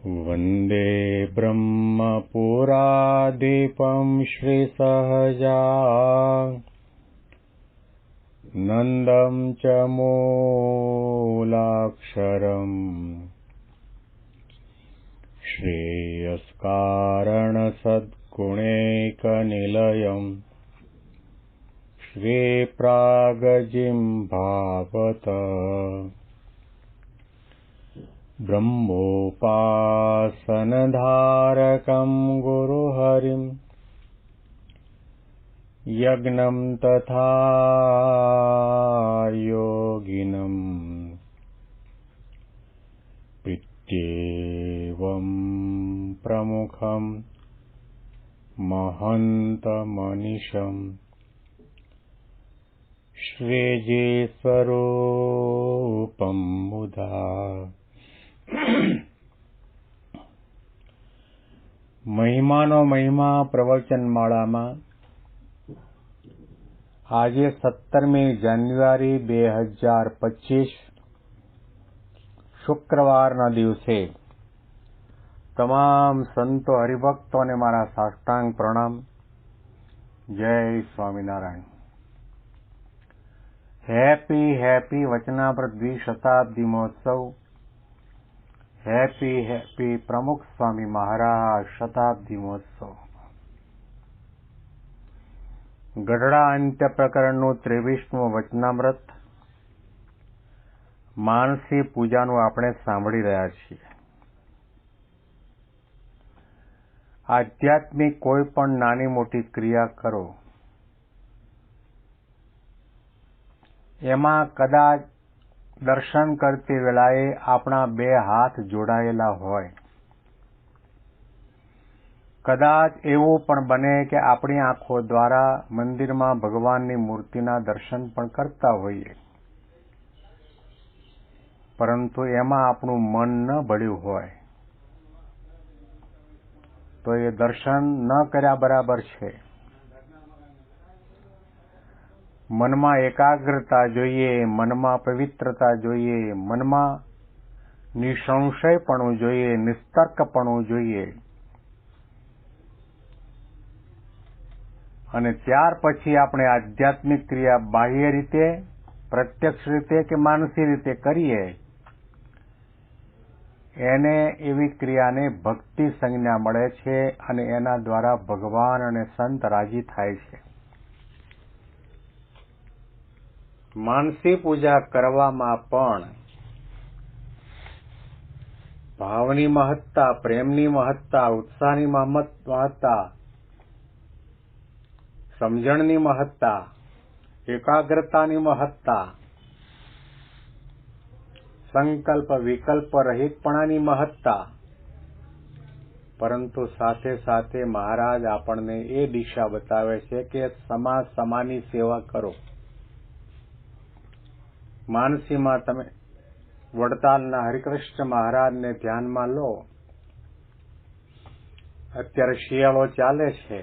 वन्दे ब्रह्मपुरादीपं श्रीसहजा नन्दं च मूलाक्षरम् श्रेयस्कारणसद्गुणैकनिलयम् श्रीप्रागजिह्वावत ब्रह्मोपासनधारकं गुरुहरिं यज्ञं तथा योगिनं प्रीत्येवं प्रमुखं महन्तमनिशम् श्रीजीस्वरूपं मुदा મહિમાનો મહિમા પ્રવચનમાળામાં આજે 17મી જાન્યુઆરી 2025 શુક્રવારના દિવસે તમામ સંતો હરિભક્તોને મારા સાષ્ટાંગ પ્રણામ. જય સ્વામિનારાયણ. હેપી વચનામૃત દ્વિશતાબ્દી મહોત્સવ. હેપી પ્રમુખ સ્વામી મહારાજ શતાબ્દી મહોત્સવ. ગઢડા અંત્ય પ્રકરણનું 23મું વચનામૃત માનસી પૂજાનું આપણે સાંભળી રહ્યા છીએ. આધ્યાત્મિક કોઈ પણ નાની મોટી ક્રિયા કરો, એમાં કદાચ દર્શન કરતી વેળાએ આપણા બે હાથ જોડાયેલા હોય, કદાચ એવું પણ બને કે આપણી આંખો દ્વારા મંદિરમાં ભગવાનની મૂર્તિના દર્શન પણ કરતા હોઈએ, પરંતુ એમાં આપણું મન ન ભળ્યું હોય તો એ દર્શન ન કર્યા બરાબર છે. મનમાં એકાગ્રતા જોઈએ, મનમાં પવિત્રતા જોઈએ, મનમાં નિસંશયપણું જોઈએ, નિસ્તર્કપણું જોઈએ, અને ત્યાર પછી આપણે આધ્યાત્મિક ક્રિયા બાહ્ય રીતે, પ્રત્યક્ષ રીતે કે માનસી રીતે કરીએ, એને એવી ક્રિયાને ભક્તિ સંજ્ઞા મળે છે અને એના દ્વારા ભગવાન અને સંત રાજી થાય છે. માનસી પૂજા કરવામાં પણ ભાવની મહત્તા, પ્રેમની મહત્તા, ઉત્સાહની મહત્તા, સમજણની મહત્તા, એકાગ્રતાની મહત્તા, સંકલ્પ વિકલ્પ રહિતપણાની મહત્તા, પરંતુ સાથે સાથે મહારાજ આપણને એ દિશા બતાવે છે કે સમાની સેવા કરો. માનસીમાં તમે વડતાલના હરિકૃષ્ણ મહારાજને ધ્યાનમાં લો. અત્યારે શિયાળો ચાલે છે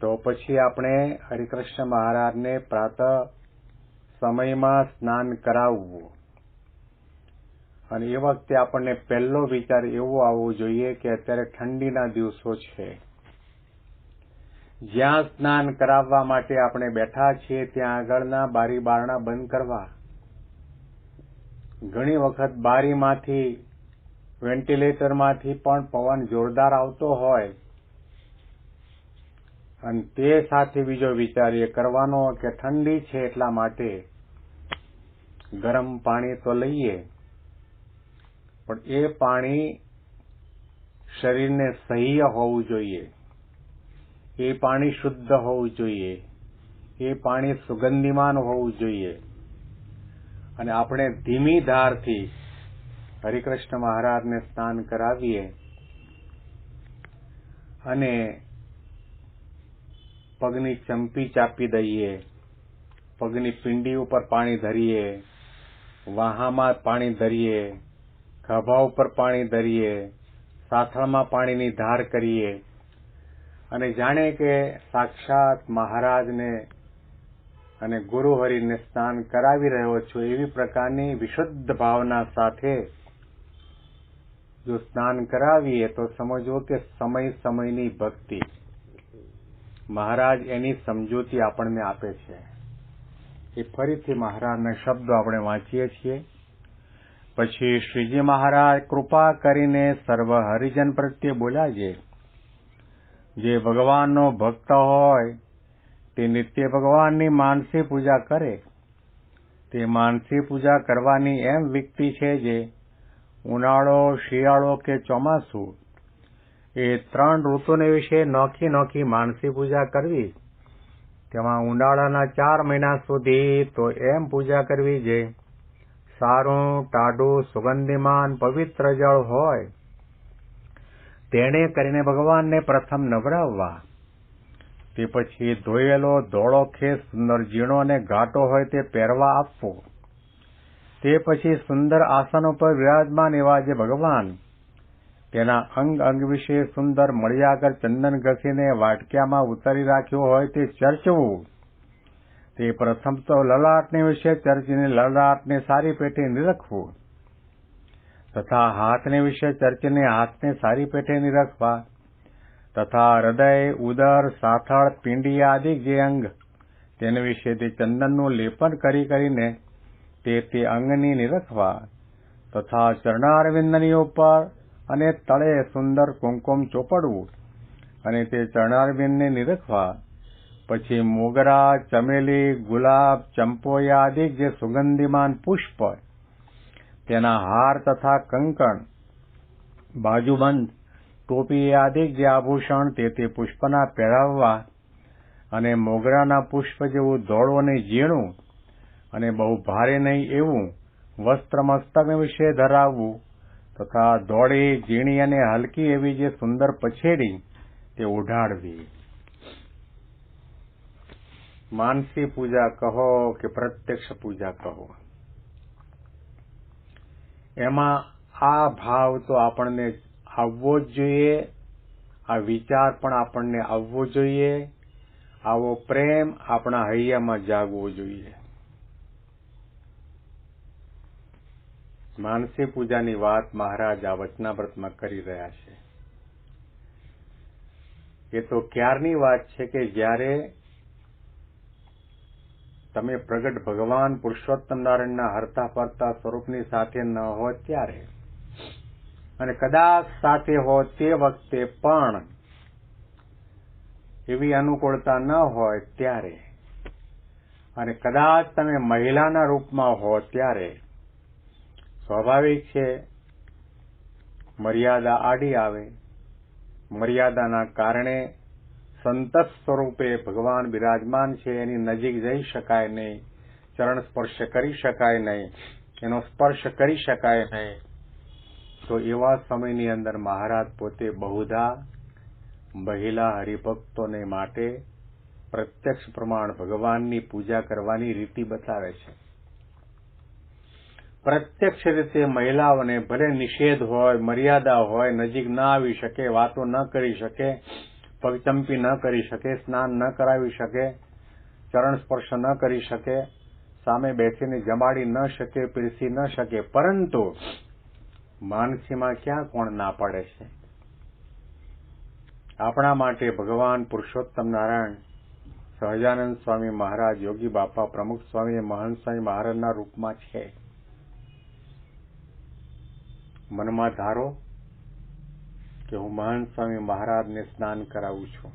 તો પછી આપણે હરિકૃષ્ણ મહારાજને પ્રાતઃ સમયમાં સ્નાન કરાવવું, અને એ વખતે આપણને પહેલો વિચાર એવો આવવો જોઈએ કે અત્યારે ઠંડીના દિવસો છે, જ્યાં સ્નાન કરાવવા માટે આપણે બેઠા છીએ ત્યાં આગળના બારી બારણા બંધ કરવા. ઘણી વખત બારીમાંથી, વેન્ટિલેટરમાંથી પણ પવન જોરદાર આવતો હોય, અને તે સાથે બીજો વિચાર એ કરવાનો કે ઠંડી છે એટલા માટે ગરમ પાણી તો લઈએ, પણ એ પાણી શરીરને સહ્ય હોવું જોઈએ, એ પાણી શુદ્ધ હોવું જોઈએ, એ પાણી સુગંધિમાન હોવું જોઈએ. અને આપણે ધીમી ધારથી હરિકૃષ્ણ મહારાજને સ્નાન કરાવીએ અને પગની ચંપી ચાપી દઈએ, પગની પિંડી ઉપર પાણી ધરીએ, વાહામાં પાણી ધરીએ, ખભા ઉપર પાણી ધરીએ, સાથળમાં પાણીની ધાર કરીએ, અને જાણે કે સાક્ષાત મહારાજને અને ગુરુહરિને સ્નાન કરાવી રહ્યો છું એવી પ્રકારની વિશુદ્ધ ભાવના સાથે જો સ્નાન કરાવીએ તો સમજવો કે સમય સમયની ભક્તિ. મહારાજ એની સમજૂતી આપણને આપે છે. એ ફરીથી મહારાજના શબ્દો આપણે વાંચીએ છીએ. પછી શ્રીજી મહારાજ કૃપા કરીને સર્વ હરિજન પ્રત્યે બોલ્યા છે, જે ભગવાનનો ભક્ત હોય તે નિત્ય ભગવાનની માનસી પૂજા કરે. તે માનસી પૂજા કરવાની એમ વ્યક્તિ છે જે ઉનાળો, શિયાળો કે ચોમાસું એ 3 ઋતુને વિશે નોખી નોખી માનસી પૂજા કરવી. તેમાં ઉનાળાના 4 મહિના સુધી તો એમ પૂજા કરવી જે સારું, ટાઢું, સુગંધિમાન, પવિત્ર જળ હોય તેણે કરીને ભગવાનને પ્રથમ નવરાવવા. તે પછી ધોયેલો ધોળો ખેસ સુંદર ઝીણો અને ઘાટો હોય તે પહેરવા આપવો. તે પછી સુંદર આસન ઉપર વિરાજમાન એવા જે ભગવાન તેના અંગ અંગ વિશે સુંદર મળિયાગર ચંદન ઘસીને વાટક્યામાં ઉતારી રાખ્યો હોય તે ચર્ચવું. તે પ્રથમ તો લલાટને વિશે ચર્ચીને લલાટને સારી પેટે નિરખવું, તથા હાથને વિશે ચર્ચીને હાથને સારી પેટે નિરખવા, તથા હૃદય, ઉદર, સાથળ, પિંડી આદિ જે અંગ તેને વિશે તે ચંદનનું લેપન કરીને તે અંગની નિરખવા, તથા ચરણારવિંદની ઉપર અને તળે સુંદર કુમકુમ ચોપડવું અને તે ચરણારવિંદને નિરખવા. પછી મોગરા, ચમેલી, ગુલાબ, ચંપોઈ આદિ જે સુગંધિમાન પુષ્પ તેના હાર તથા કંકણ, બાજુબંધ, ટોપી આદિ જે આભૂષણ તે પુષ્પના પહેરાવવા અને મોગરાના પુષ્પ જેવું ધોળું અને ઝીણું અને બહુ ભારે નહીં એવું વસ્ત્ર મસ્તક વિશે ધરાવવું, તથા ધોળી, ઝીણી અને હલકી એવી જે સુંદર પછેડી તે ઓઢાડવી. માનસી પૂજા કહો કે પ્રત્યક્ષ પૂજા કહો, એમાં આ ભાવ તો આપણને આવવો જ જોઈએ. આ વિચાર પણ આપણને આવવો જોઈએ. આવો પ્રેમ આપણા હૈયામાં જાગવો જોઈએ. માનસી પૂજાની વાત મહારાજ આ વચનામૃતમાં કરી રહ્યા છે. એ તો ક્યારની વાત છે કે જ્યારે તમે પ્રગટ ભગવાન પુરુષોત્તમ નારાયણના હરતા ફરતા સ્વરૂપની સાથે ન હો ત્યારે, અને કદાચ સાથે હો તે વખતે પણ એવી અનુકૂળતા ન હોય ત્યારે, અને કદાચ તમે મહિલાના રૂપમાં હો ત્યારે સ્વાભાવિક છે મર્યાદા આડી આવે. મર્યાદાના કારણે સંત સ્વરૂપે ભગવાન બિરાજમાન છે એની નજીક જઈ શકાય નહીં, ચરણ સ્પર્શ કરી શકાય નહીં, એનો સ્પર્શ કરી શકાય નહીં. તો એવા સમયની અંદર મહારાજ પોતે બહુધા મહિલા હરિભક્તોને માટે પ્રત્યક્ષ પ્રમાણ ભગવાનની પૂજા કરવાની રીતિ બતાવે છે. પ્રત્યક્ષ રીતે મહિલાઓને ભલે નિષેધ હોય, મર્યાદા હોય, નજીક ન આવી શકે, વાતો ન કરી શકે, પગચંપી ન કરી શકે, સ્નાન ન કરાવી શકે, ચરણ સ્પર્શ ન કરી શકે, સામે બેસીને જમાડી ન શકે, પીરસી ન શકે, પરંતુ માનસીમાં ક્યાં કોણ ના પાડે છે? આપણા માટે ભગવાન પુરુષોત્તમ નારાયણ સહજાનંદ સ્વામી મહારાજ, યોગી બાપા, પ્રમુખ સ્વામી, મહંત સ્વામી મહારાજના રૂપમાં છે. મનમાં ધારો કે હું મહંત સ્વામી મહારાજને સ્નાન કરાવું છું,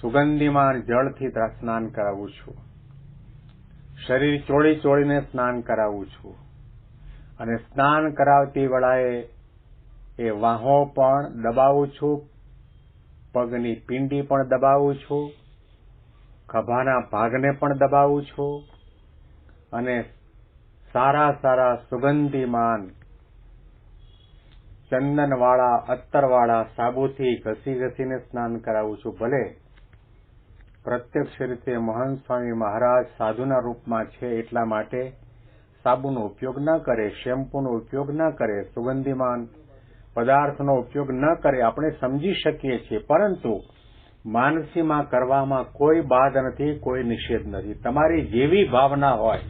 સુગંધીમાન જળથી સ્નાન કરાવું છું, શરીર ચોળી ચોળીને સ્નાન કરાવું છું, અને સ્નાન કરાવતી વેળાએ એ વાહો પણ દબાવું છું, પગની પિંડી પણ દબાવું છું, ખભાના ભાગને પણ દબાવું છું, અને સારા સારા સુગંધીમાન ચંદનવાળા, અત્તરવાળા સાબુથી ઘસી ઘસીને સ્નાન કરાવું છું. ભલે પ્રત્યક્ષ રીતે મહંત સ્વામી મહારાજ સાધુના રૂપમાં છે એટલા માટે સાબુનો ઉપયોગ ન કરે, શેમ્પૂનો ઉપયોગ ન કરે, સુગંધીમાન પદાર્થનો ઉપયોગ ન કરે, આપણે સમજી શકીએ છીએ. પરંતુ માનસીમાં કરવામાં કોઈ બાધ નથી, કોઈ નિષેધ નથી. તમારી જેવી ભાવના હોય,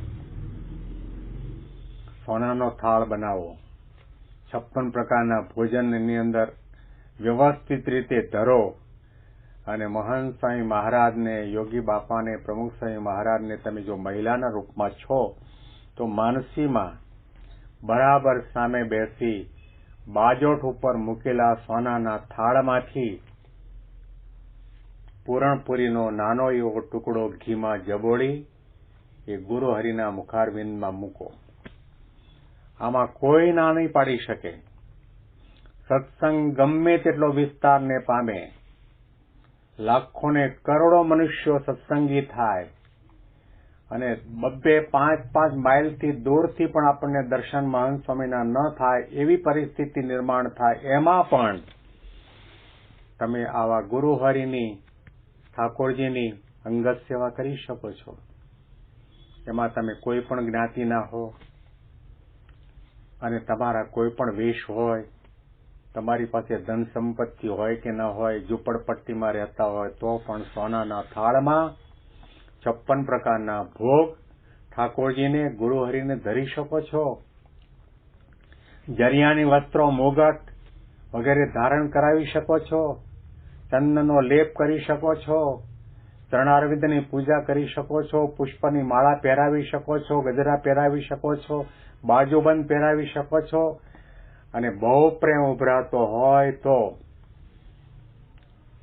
સોનાનો થાળ બનાવો, 56 પ્રકારના ભોજનની અંદર વ્યવસ્થિત રીતે ધરો અને મહંત સ્વામી મહારાજને, યોગી બાપાને, પ્રમુખ સ્વામી મહારાજને તમે જો મહિલાના રૂપમાં છો તો માનસીમાં બરાબર સામે બેસી બાજોઠ ઉપર મૂકેલા સોનાના થાળમાંથી પૂરણપુરીનો નાનો એવો ટુકડો ઘીમાં જબોળી એ ગુરુ હરિના મુખારવિંદમાં મૂકો. આમાં કોઈ ના નહીં પાડી શકે. સત્સંગ ગમે તેટલો વિસ્તારને પામે, લાખો ને કરોડો મનુષ્યો સત્સંગી થાય અને 2-5 માઇલથી દૂરથી પણ આપણને દર્શન મહંત સ્વામીના ન થાય એવી પરિસ્થિતિ નિર્માણ થાય, એમાં પણ તમે આવા ગુરુ હરિની, ઠાકોરજીની અંગત સેવા કરી શકો છો. એમાં તમે કોઈ પણ જ્ઞાતિના હો અને તમારા કોઈ પણ વેશ હોય, તમારી પાસે ધન સંપત્તિ હોય કે ન હોય, ઝૂંપડપટ્ટીમાં રહેતા હોય તો પણ સોનાના થાળમાં 56 પ્રકારના ભોગ ઠાકોરજીને, ગુરુહરિને ધરી શકો છો. જરિયાની વસ્ત્રો, મોગટ વગેરે ધારણ કરાવી શકો છો. ચંદનનો લેપ કરી શકો છો. ચરણારવિંદની પૂજા કરી શકો છો. પુષ્પની માળા પહેરાવી શકો છો. ગજરા પહેરાવી શકો છો. બાજુબંધ પહેરાવી શકો છો. અને બહુ પ્રેમ ઉભરાતો હોય તો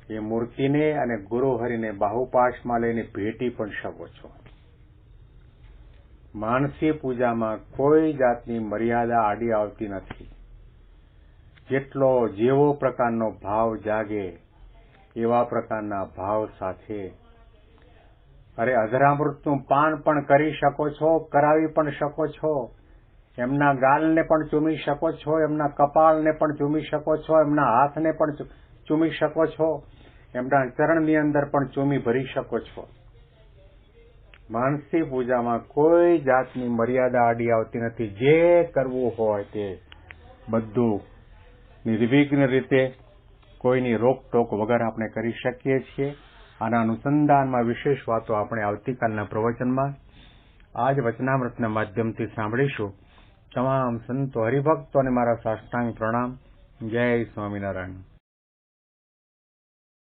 એ મૂર્તિને અને ગુરુહરિને બાહુપાશમાં લઈને ભેટી પણ શકો છો. માનસી પૂજામાં કોઈ જાતની મર્યાદા આડી આવતી નથી. જેવો પ્રકારનો ભાવ જાગે એવા પ્રકારના ભાવ સાથે અધરામૃતનું પાન પણ કરી શકો છો, કરાવી પણ શકો છો. એમના ગાલને પણ ચૂમી શકો છો, એમના કપાળને પણ ચૂમી શકો છો, એમના હાથને પણ ચૂમી શકો છો, એમના ચરણની અંદર પણ ચૂમી ભરી શકો છો. માનસી પૂજામાં કોઈ જાતની મર્યાદા આડી આવતી નથી. જે કરવું હોય તે બધું નિર્વિઘ્ન રીતે કોઈની રોકટોક વગર આપણે કરી શકીએ છીએ. આના અનુસંધાનમાં વિશેષ વાતો આપણે આવતીકાલના પ્રવચનમાં આ જ વચનામૃતના માધ્યમથી સાંભળીશું. તમામ સંતો હરિભક્તોને મારા સાષ્ટાંગ પ્રણામ. જય સ્વામિનારાયણ.